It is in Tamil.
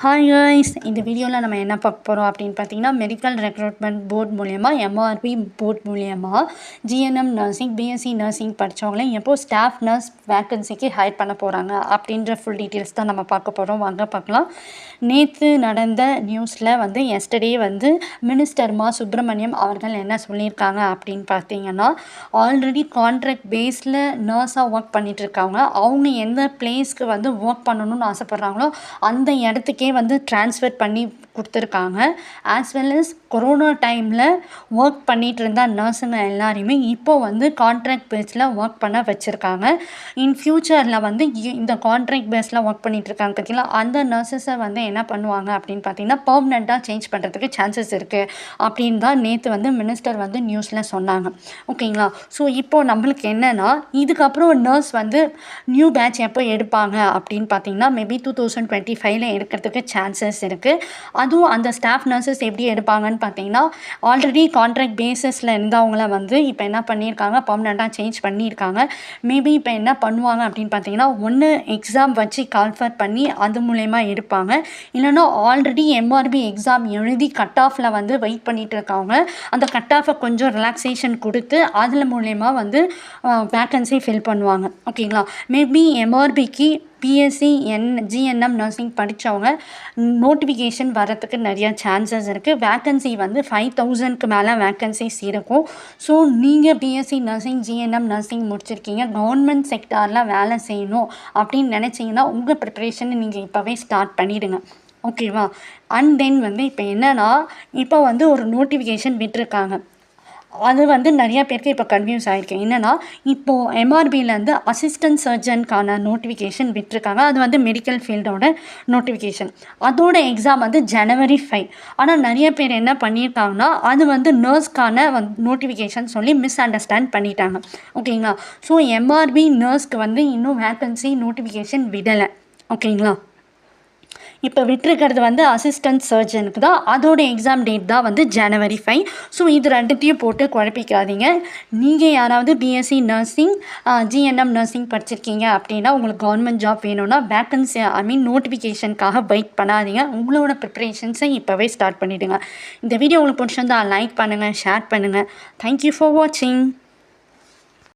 ஹாய் காய்ஸ், இந்த வீடியோவில் நம்ம என்ன பார்க்க போகிறோம் அப்படின்னு பார்த்தீங்கன்னா, மெடிக்கல் ரெக்ரூட்மெண்ட் போர்ட் மூலயமா எம்ஆர்பி போர்ட் மூலயமா ஜிஎன்எம் நர்சிங், பிஎஸ்சி நர்சிங் படித்தவங்களே எப்போ ஸ்டாஃப் நர்ஸ் வேக்கன்சிக்கு ஹையர் பண்ண போகிறாங்க அப்படின்ற ஃபுல் டீட்டெயில்ஸ் தான் நம்ம பார்க்க போகிறோம். வாங்க பார்க்கலாம். நேற்று நடந்த நியூஸில் எஸ்டர்டே மினிஸ்டர் மா சுப்பிரமணியம் அவர்கள் என்ன சொல்லியிருக்காங்க அப்படின்னு பார்த்தீங்கன்னா, ஆல்ரெடி கான்ட்ராக்ட் பேஸில் நர்ஸாக ஒர்க் பண்ணிகிட்ருக்காங்க. அவங்க எந்த பிளேஸ்க்கு ஒர்க் பண்ணணும்னு ஆசைப்பட்றாங்களோ அந்த இடத்துக்கே ட்ரான்ஸ்ஃபர் பண்ணி கொடுத்துருக்காங்க. ஆஸ் வெல் அஸ் கொரோனா டைமில் ஒர்க் பண்ணிகிட்டு இருந்த நர்ஸுங்க எல்லாரையுமே இப்போது கான்ட்ராக்ட் பேஸில் ஒர்க் பண்ண வச்சுருக்காங்க. இன் ஃப்யூச்சரில் இந்த கான்ட்ராக்ட் பேஸில் ஒர்க் பண்ணிகிட்ருக்காங்க பார்த்தீங்களா, அந்த நர்சஸை என்ன பண்ணுவாங்க அப்படின்னு பார்த்தீங்கன்னா, பர்மனெண்ட்டாக சேஞ்ச் பண்ணுறதுக்கு சான்சஸ் இருக்குது அப்படின்னு தான் நேற்று மினிஸ்டர் நியூஸில் சொன்னாங்க. ஓகேங்களா. ஸோ இப்போது நம்மளுக்கு என்னென்னா, இதுக்கப்புறம் நர்ஸ் நியூ பேட்ச் எப்போ எடுப்பாங்க அப்படின்னு பார்த்தீங்கன்னா, மேபி 2025 எடுக்கிறதுக்கு சான்சஸ் இருக்குது. அதுவும் அந்த ஸ்டாஃப் நர்சஸ் எப்படி எடுப்பாங்கன்னு பார்த்தீங்கன்னா, ஆல்ரெடி கான்ட்ராக்ட் பேஸஸில் இருந்தவங்கள இப்போ என்ன பண்ணியிருக்காங்க, பர்மனெண்ட்டாக சேஞ்ச் பண்ணியிருக்காங்க. மேபி இப்போ என்ன பண்ணுவாங்க அப்படின்னு பார்த்தீங்கன்னா, ஒன்று எக்ஸாம் வச்சு கால்ஃபர் பண்ணி அது மூலயமா எடுப்பாங்க. இல்லைன்னா ஆல்ரெடி எம்ஆர்பி எக்ஸாம் எழுதி கட் ஆஃபில் வெயிட் பண்ணிகிட்டு இருக்காங்க. அந்த கட் ஆஃபை கொஞ்சம் ரிலாக்ஸேஷன் கொடுத்து அதில் மூலயமா வேக்கன்சி ஃபில் பண்ணுவாங்க. ஓகேங்களா. மேபி எம்ஆர்பிக்கு பிஎஸ்சி ஜிஎன்எம் நர்சிங் படித்தவங்க நோட்டிஃபிகேஷன் வரத்துக்கு நிறையா சான்சஸ் இருக்குது. வேக்கன்சி 5000க்கு மேலே வேக்கன்சிஸ் இருக்கும். ஸோ நீங்கள் பிஎஸ்சி நர்சிங், ஜிஎன்எம் நர்சிங் முடிச்சிருக்கீங்க, கவர்மெண்ட் செக்டாரில் வேலை செய்யணும் அப்படின்னு நினச்சிங்கன்னா உங்கள் ப்ரிப்ரேஷனை நீங்கள் இப்போவே ஸ்டார்ட் பண்ணிவிடுங்க. ஓகேவா. அண்ட் தென் இப்போ என்னென்னா, இப்போ ஒரு நோட்டிஃபிகேஷன் விட்டுருக்காங்க. அது நிறையா பேருக்கு இப்போ கன்ஃபியூஸ் ஆகிருக்கு. என்னென்னா, இப்போது எம்ஆர்பியிலேருந்து அசிஸ்டன்ட் சர்ஜனுக்கான நோட்டிஃபிகேஷன் விட்டுருக்காங்க. அது மெடிக்கல் ஃபீல்டோட நோட்டிஃபிகேஷன். அதோட எக்ஸாம் January 5. ஆனால் நிறைய பேர் என்ன பண்ணியிருக்காங்கன்னா, அது நர்ஸ்க்கான நோட்டிஃபிகேஷன் சொல்லி மிஸ் அண்டர்ஸ்டாண்ட் பண்ணிட்டாங்க. ஓகேங்களா. ஸோ எம்ஆர்பி நர்ஸ்க்கு இன்னும் வேக்கன்சி நோட்டிஃபிகேஷன் விடலை. ஓகேங்களா. இப்போ விட்டுருக்கிறது அசிஸ்டன்ட் சர்ஜனுக்கு தான். அதோட எக்ஸாம் டேட் தான் January 5. ஸோ இது ரெண்டுத்தையும் போட்டு குழப்பிக்காதீங்க. நீங்கள் யாராவது பிஎஸ்சி நர்சிங், ஜிஎன்எம் நர்சிங் படிச்சிருக்கீங்க அப்படின்னா, உங்களுக்கு கவர்மெண்ட் ஜாப் வேணும்னா வேக்கன்சி நோட்டிஃபிகேஷனுக்காக வெயிட் பண்ணாதீங்க. உங்களோட ப்ரிப்ரேஷன்ஸை இப்போவே ஸ்டார்ட் பண்ணிவிடுங்க. இந்த வீடியோ உங்களுக்கு பிடிச்சிருந்தா லைக் பண்ணுங்கள், ஷேர் பண்ணுங்கள். தேங்க்யூ ஃபார் வாட்சிங்.